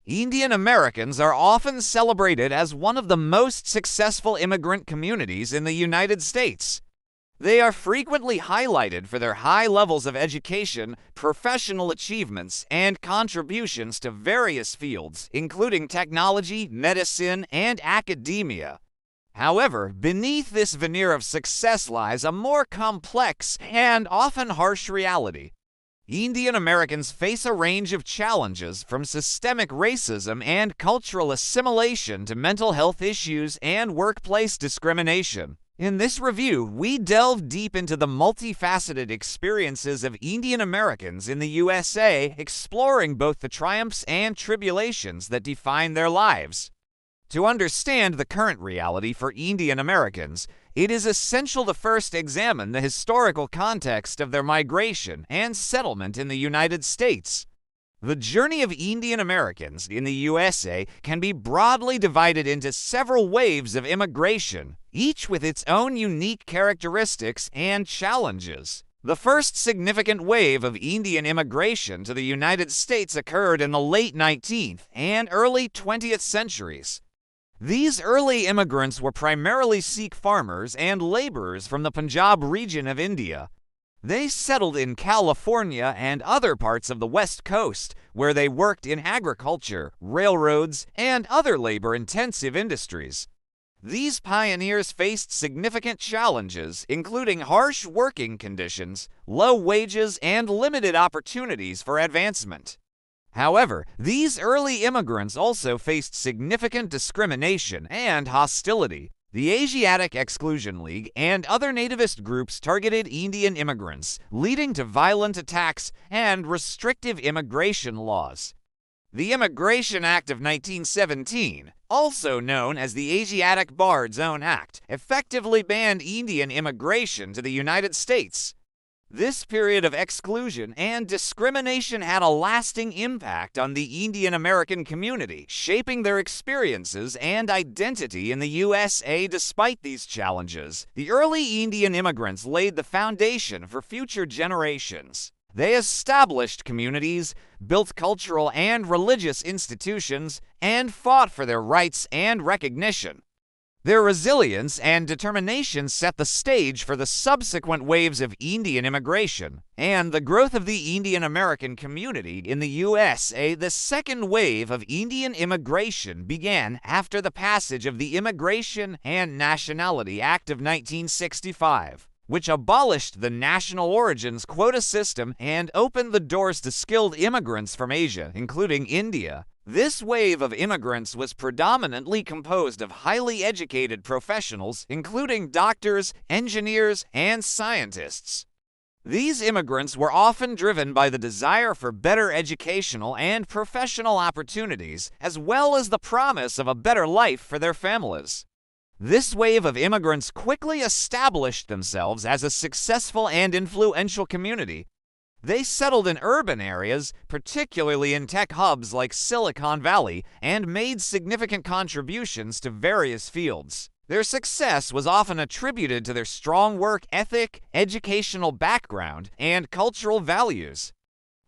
Indian Americans are often celebrated as one of the most successful immigrant communities in the United States. They are frequently highlighted for their high levels of education, professional achievements, and contributions to various fields, including technology, medicine, and academia. However, beneath this veneer of success lies a more complex and often harsh reality. Indian Americans face a range of challenges, from systemic racism and cultural assimilation to mental health issues and workplace discrimination. In this review, we delve deep into the multifaceted experiences of Indian Americans in the USA, exploring both the triumphs and tribulations that define their lives. To understand the current reality for Indian Americans, it is essential to first examine the historical context of their migration and settlement in the United States. The journey of Indian Americans in the USA can be broadly divided into several waves of immigration, each with its own unique characteristics and challenges. The first significant wave of Indian immigration to the United States occurred in the late 19th and early 20th centuries. These early immigrants were primarily Sikh farmers and laborers from the Punjab region of India. They settled in California and other parts of the West Coast, where they worked in agriculture, railroads, and other labor-intensive industries. These pioneers faced significant challenges, including harsh working conditions, low wages, and limited opportunities for advancement. However, these early immigrants also faced significant discrimination and hostility. The Asiatic Exclusion League and other nativist groups targeted Indian immigrants, leading to violent attacks and restrictive immigration laws. The Immigration Act of 1917, also known as the Asiatic Barred Zone Act, effectively banned Indian immigration to the United States. This period of exclusion and discrimination had a lasting impact on the Indian American community, shaping their experiences and identity in the USA. Despite these challenges, the early Indian immigrants laid the foundation for future generations. They established communities, built cultural and religious institutions, and fought for their rights and recognition. Their resilience and determination set the stage for the subsequent waves of Indian immigration and the growth of the Indian American community in the USA. The second wave of Indian immigration began after the passage of the Immigration and Nationality Act of 1965, which abolished the national origins quota system and opened the doors to skilled immigrants from Asia, including India. This wave of immigrants was predominantly composed of highly educated professionals, including doctors, engineers, and scientists. These immigrants were often driven by the desire for better educational and professional opportunities, as well as the promise of a better life for their families. This wave of immigrants quickly established themselves as a successful and influential community. They settled in urban areas, particularly in tech hubs like Silicon Valley, and made significant contributions to various fields. Their success was often attributed to their strong work ethic, educational background, and cultural values.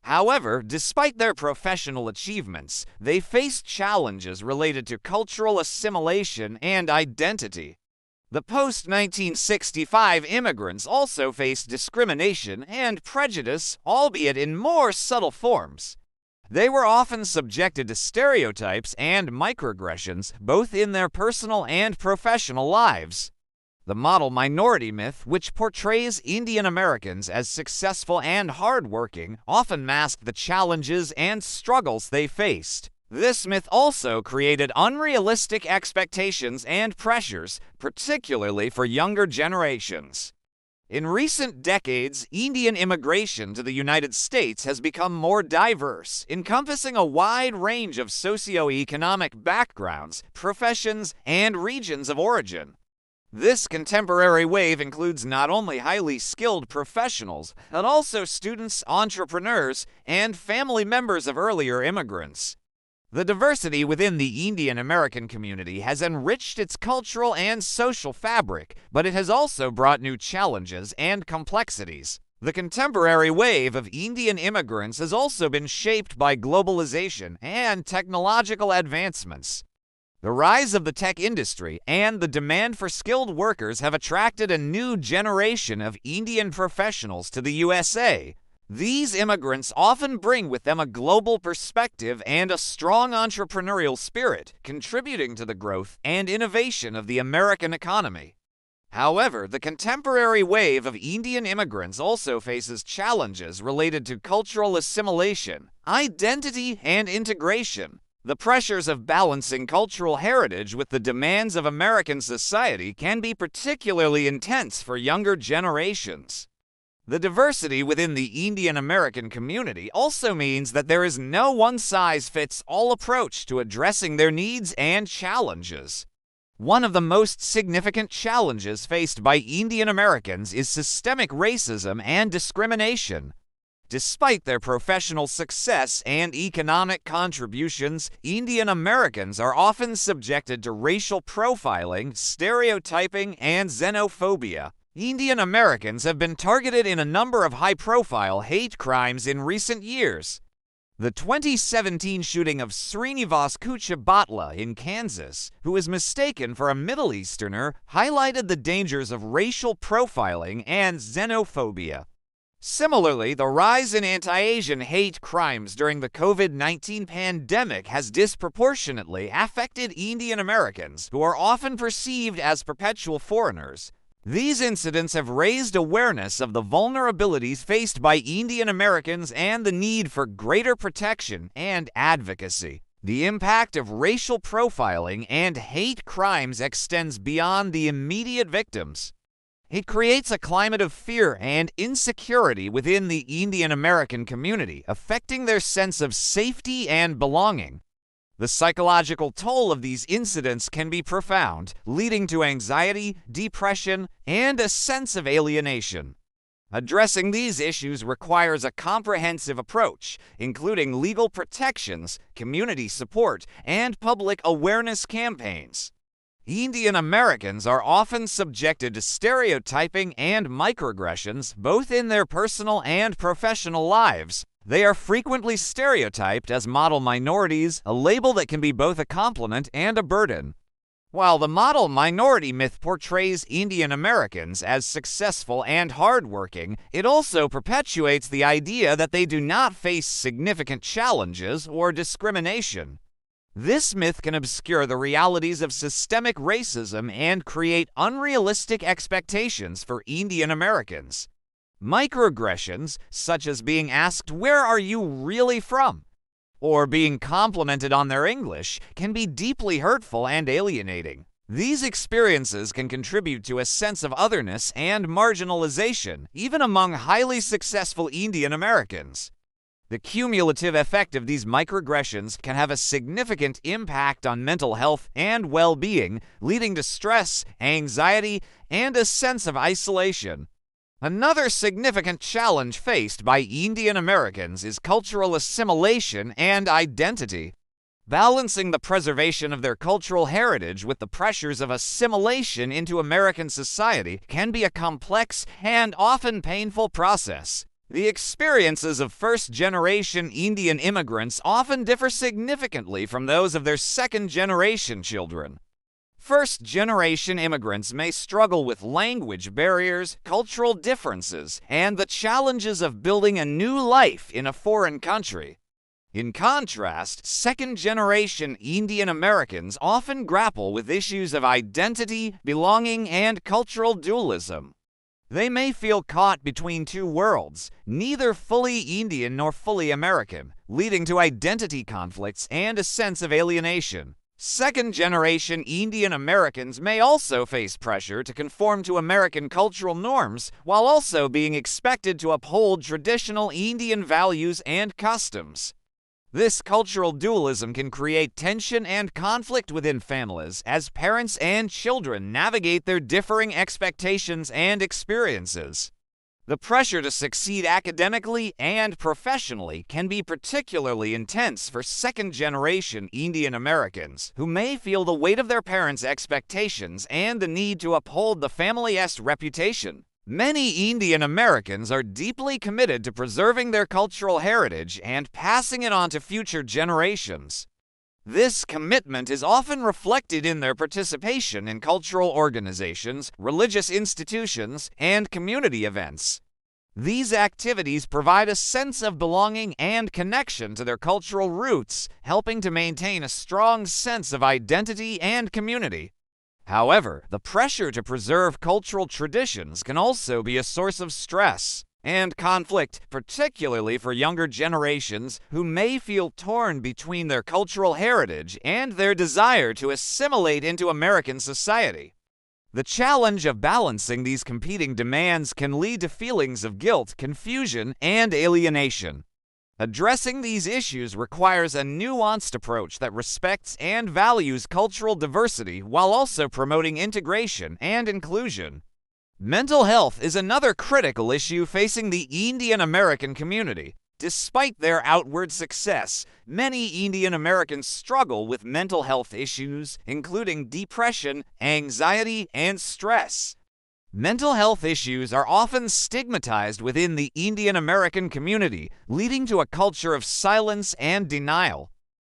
However, despite their professional achievements, they faced challenges related to cultural assimilation and identity. The post-1965 immigrants also faced discrimination and prejudice, albeit in more subtle forms. They were often subjected to stereotypes and microaggressions, both in their personal and professional lives. The model minority myth, which portrays Indian Americans as successful and hardworking, often masked the challenges and struggles they faced. This myth also created unrealistic expectations and pressures, particularly for younger generations. In recent decades, Indian immigration to the United States has become more diverse, encompassing a wide range of socioeconomic backgrounds, professions, and regions of origin. This contemporary wave includes not only highly skilled professionals, but also students, entrepreneurs, and family members of earlier immigrants. The diversity within the Indian American community has enriched its cultural and social fabric, but it has also brought new challenges and complexities. The contemporary wave of Indian immigrants has also been shaped by globalization and technological advancements. The rise of the tech industry and the demand for skilled workers have attracted a new generation of Indian professionals to the USA. These immigrants often bring with them a global perspective and a strong entrepreneurial spirit, contributing to the growth and innovation of the American economy. However, the contemporary wave of Indian immigrants also faces challenges related to cultural assimilation, identity, and integration. The pressures of balancing cultural heritage with the demands of American society can be particularly intense for younger generations. The diversity within the Indian American community also means that there is no one-size-fits-all approach to addressing their needs and challenges. One of the most significant challenges faced by Indian Americans is systemic racism and discrimination. Despite their professional success and economic contributions, Indian Americans are often subjected to racial profiling, stereotyping, and xenophobia. Indian Americans have been targeted in a number of high-profile hate crimes in recent years. The 2017 shooting of Srinivas Kuchabatla in Kansas, who was mistaken for a Middle Easterner, highlighted the dangers of racial profiling and xenophobia. Similarly, the rise in anti-Asian hate crimes during the COVID-19 pandemic has disproportionately affected Indian Americans, who are often perceived as perpetual foreigners. These incidents have raised awareness of the vulnerabilities faced by Indian Americans and the need for greater protection and advocacy. The impact of racial profiling and hate crimes extends beyond the immediate victims. It creates a climate of fear and insecurity within the Indian American community, affecting their sense of safety and belonging. The psychological toll of these incidents can be profound, leading to anxiety, depression, and a sense of alienation. Addressing these issues requires a comprehensive approach, including legal protections, community support, and public awareness campaigns. Indian Americans are often subjected to stereotyping and microaggressions, both in their personal and professional lives. They are frequently stereotyped as model minorities, a label that can be both a compliment and a burden. While the model minority myth portrays Indian Americans as successful and hardworking, it also perpetuates the idea that they do not face significant challenges or discrimination. This myth can obscure the realities of systemic racism and create unrealistic expectations for Indian Americans. Microaggressions, such as being asked, "Where are you really from?" or being complimented on their English, can be deeply hurtful and alienating. These experiences can contribute to a sense of otherness and marginalization, even among highly successful Indian Americans. The cumulative effect of these microaggressions can have a significant impact on mental health and well-being, leading to stress, anxiety, and a sense of isolation. Another significant challenge faced by Indian Americans is cultural assimilation and identity. Balancing the preservation of their cultural heritage with the pressures of assimilation into American society can be a complex and often painful process. The experiences of first-generation Indian immigrants often differ significantly from those of their second-generation children. First-generation immigrants may struggle with language barriers, cultural differences, and the challenges of building a new life in a foreign country. In contrast, second-generation Indian Americans often grapple with issues of identity, belonging, and cultural dualism. They may feel caught between two worlds, neither fully Indian nor fully American, leading to identity conflicts and a sense of alienation. Second-generation Indian Americans may also face pressure to conform to American cultural norms while also being expected to uphold traditional Indian values and customs. This cultural dualism can create tension and conflict within families as parents and children navigate their differing expectations and experiences. The pressure to succeed academically and professionally can be particularly intense for second-generation Indian Americans, who may feel the weight of their parents' expectations and the need to uphold the family's reputation. Many Indian Americans are deeply committed to preserving their cultural heritage and passing it on to future generations. This commitment is often reflected in their participation in cultural organizations, religious institutions, and community events. These activities provide a sense of belonging and connection to their cultural roots, helping to maintain a strong sense of identity and community. However, the pressure to preserve cultural traditions can also be a source of stress and conflict, particularly for younger generations who may feel torn between their cultural heritage and their desire to assimilate into American society. The challenge of balancing these competing demands can lead to feelings of guilt, confusion, and alienation. Addressing these issues requires a nuanced approach that respects and values cultural diversity while also promoting integration and inclusion. Mental health is another critical issue facing the Indian American community. Despite their outward success, many Indian Americans struggle with mental health issues, including depression, anxiety, and stress. Mental health issues are often stigmatized within the Indian American community, leading to a culture of silence and denial.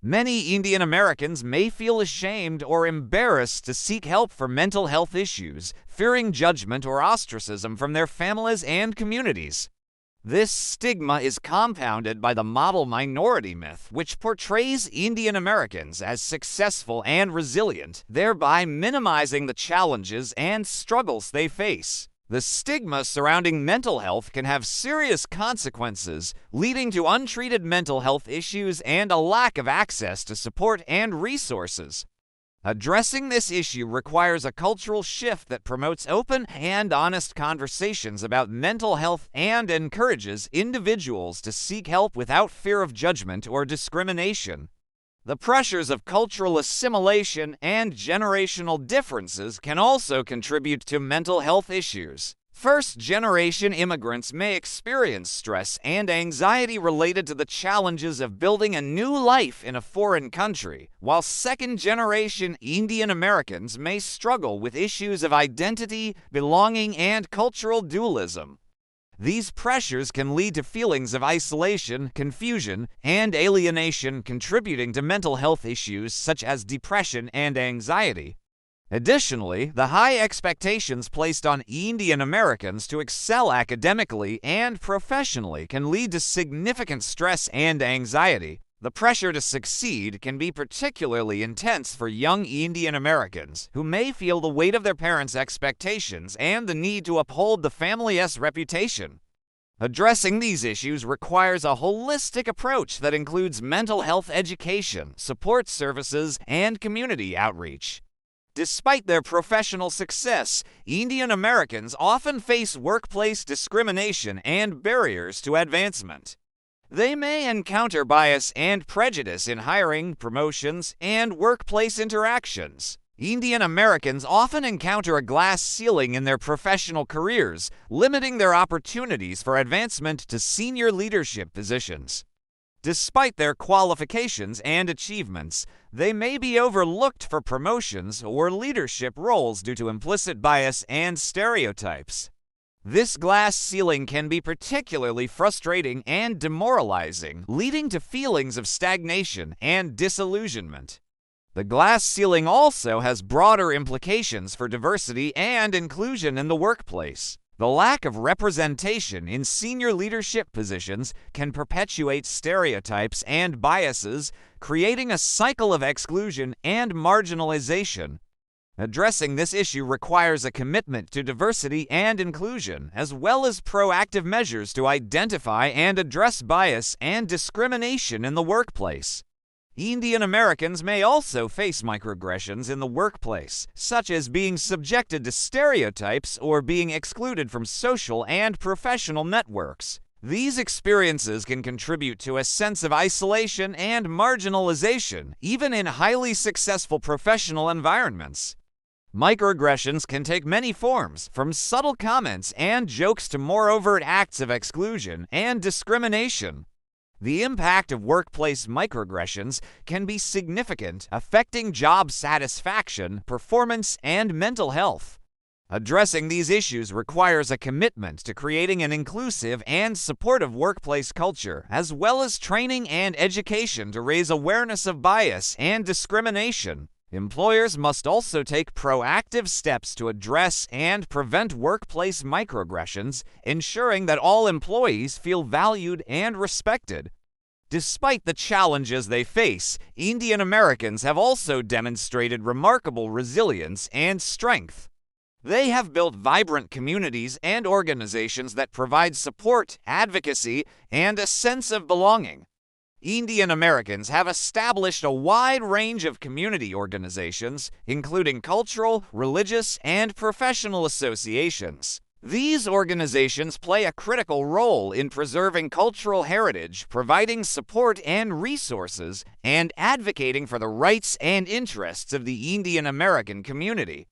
Many Indian Americans may feel ashamed or embarrassed to seek help for mental health issues, fearing judgment or ostracism from their families and communities. This stigma is compounded by the model minority myth, which portrays Indian Americans as successful and resilient, thereby minimizing the challenges and struggles they face. The stigma surrounding mental health can have serious consequences, leading to untreated mental health issues and a lack of access to support and resources. Addressing this issue requires a cultural shift that promotes open and honest conversations about mental health and encourages individuals to seek help without fear of judgment or discrimination. The pressures of cultural assimilation and generational differences can also contribute to mental health issues. First-generation immigrants may experience stress and anxiety related to the challenges of building a new life in a foreign country, while second-generation Indian Americans may struggle with issues of identity, belonging, and cultural dualism. These pressures can lead to feelings of isolation, confusion, and alienation, contributing to mental health issues such as depression and anxiety. Additionally, the high expectations placed on Indian Americans to excel academically and professionally can lead to significant stress and anxiety. The pressure to succeed can be particularly intense for young Indian Americans, who may feel the weight of their parents' expectations and the need to uphold the family's reputation. Addressing these issues requires a holistic approach that includes mental health education, support services, and community outreach. Despite their professional success, Indian Americans often face workplace discrimination and barriers to advancement. They may encounter bias and prejudice in hiring, promotions, and workplace interactions. Indian Americans often encounter a glass ceiling in their professional careers, limiting their opportunities for advancement to senior leadership positions. Despite their qualifications and achievements, they may be overlooked for promotions or leadership roles due to implicit bias and stereotypes. This glass ceiling can be particularly frustrating and demoralizing, leading to feelings of stagnation and disillusionment. The glass ceiling also has broader implications for diversity and inclusion in the workplace. The lack of representation in senior leadership positions can perpetuate stereotypes and biases, creating a cycle of exclusion and marginalization. Addressing this issue requires a commitment to diversity and inclusion, as well as proactive measures to identify and address bias and discrimination in the workplace. Indian Americans may also face microaggressions in the workplace, such as being subjected to stereotypes or being excluded from social and professional networks. These experiences can contribute to a sense of isolation and marginalization, even in highly successful professional environments. Microaggressions can take many forms, from subtle comments and jokes to more overt acts of exclusion and discrimination. The impact of workplace microaggressions can be significant, affecting job satisfaction, performance, and mental health. Addressing these issues requires a commitment to creating an inclusive and supportive workplace culture, as well as training and education to raise awareness of bias and discrimination. Employers must also take proactive steps to address and prevent workplace microaggressions, ensuring that all employees feel valued and respected. Despite the challenges they face, Indian Americans have also demonstrated remarkable resilience and strength. They have built vibrant communities and organizations that provide support, advocacy, and a sense of belonging. Indian Americans have established a wide range of community organizations, including cultural, religious, and professional associations. These organizations play a critical role in preserving cultural heritage, providing support and resources, and advocating for the rights and interests of the Indian American community.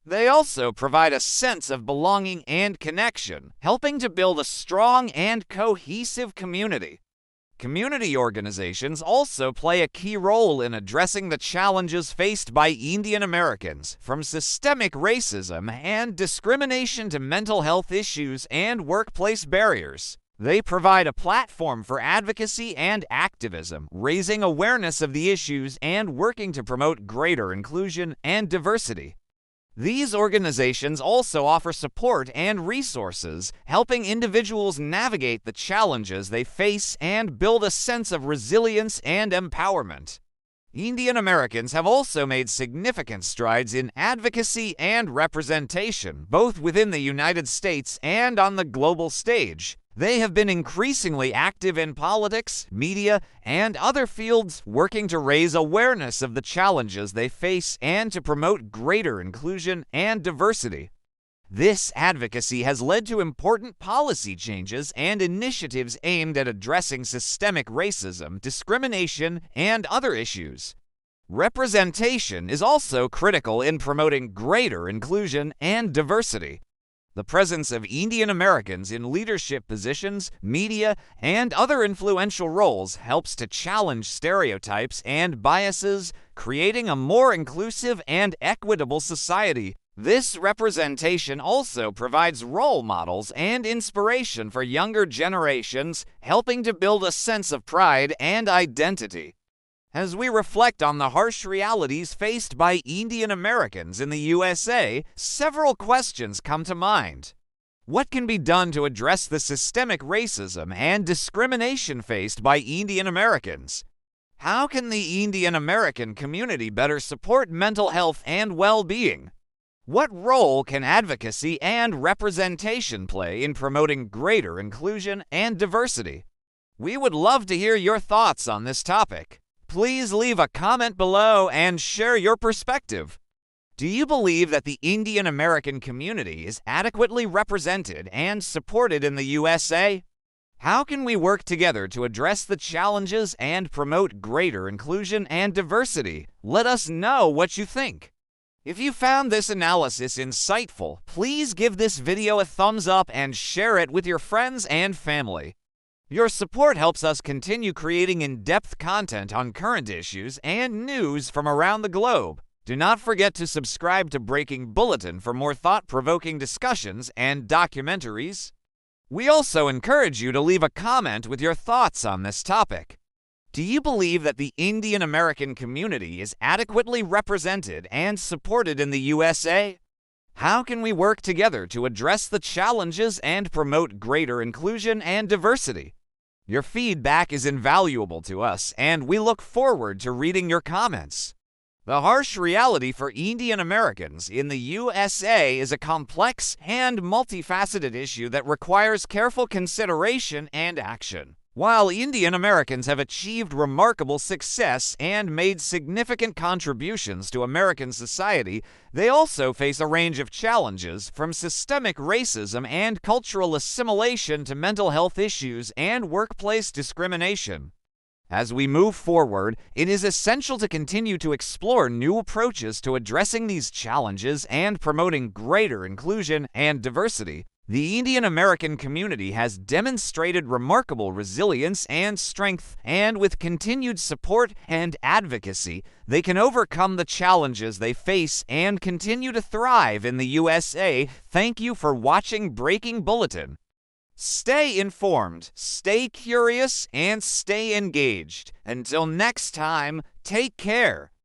They also provide a sense of belonging and connection, helping to build a strong and cohesive community. Community organizations also play a key role in addressing the challenges faced by Indian Americans, from systemic racism and discrimination to mental health issues and workplace barriers. They provide a platform for advocacy and activism, raising awareness of the issues and working to promote greater inclusion and diversity. These organizations also offer support and resources, helping individuals navigate the challenges they face and build a sense of resilience and empowerment. Indian Americans have also made significant strides in advocacy and representation, both within the United States and on the global stage. They have been increasingly active in politics, media, and other fields, working to raise awareness of the challenges they face and to promote greater inclusion and diversity. This advocacy has led to important policy changes and initiatives aimed at addressing systemic racism, discrimination, and other issues. Representation is also critical in promoting greater inclusion and diversity. The presence of Indian Americans in leadership positions, media, and other influential roles helps to challenge stereotypes and biases, creating a more inclusive and equitable society. This representation also provides role models and inspiration for younger generations, helping to build a sense of pride and identity. As we reflect on the harsh realities faced by Indian Americans in the USA, several questions come to mind. What can be done to address the systemic racism and discrimination faced by Indian Americans? How can the Indian American community better support mental health and well-being? What role can advocacy and representation play in promoting greater inclusion and diversity? We would love to hear your thoughts on this topic. Please leave a comment below and share your perspective. Do you believe that the Indian American community is adequately represented and supported in the USA? How can we work together to address the challenges and promote greater inclusion and diversity? Let us know what you think. If you found this analysis insightful, please give this video a thumbs up and share it with your friends and family. Your support helps us continue creating in-depth content on current issues and news from around the globe. Do not forget to subscribe to Breaking Bulletin for more thought-provoking discussions and documentaries. We also encourage you to leave a comment with your thoughts on this topic. Do you believe that the Indian American community is adequately represented and supported in the USA? How can we work together to address the challenges and promote greater inclusion and diversity? Your feedback is invaluable to us, and we look forward to reading your comments. The harsh reality for Indian Americans in the USA is a complex and multifaceted issue that requires careful consideration and action. While Indian Americans have achieved remarkable success and made significant contributions to American society, they also face a range of challenges, from systemic racism and cultural assimilation to mental health issues and workplace discrimination. As we move forward, it is essential to continue to explore new approaches to addressing these challenges and promoting greater inclusion and diversity. The Indian American community has demonstrated remarkable resilience and strength, and with continued support and advocacy, they can overcome the challenges they face and continue to thrive in the USA. Thank you for watching Breaking Bulletin. Stay informed, stay curious, and stay engaged. Until next time, take care.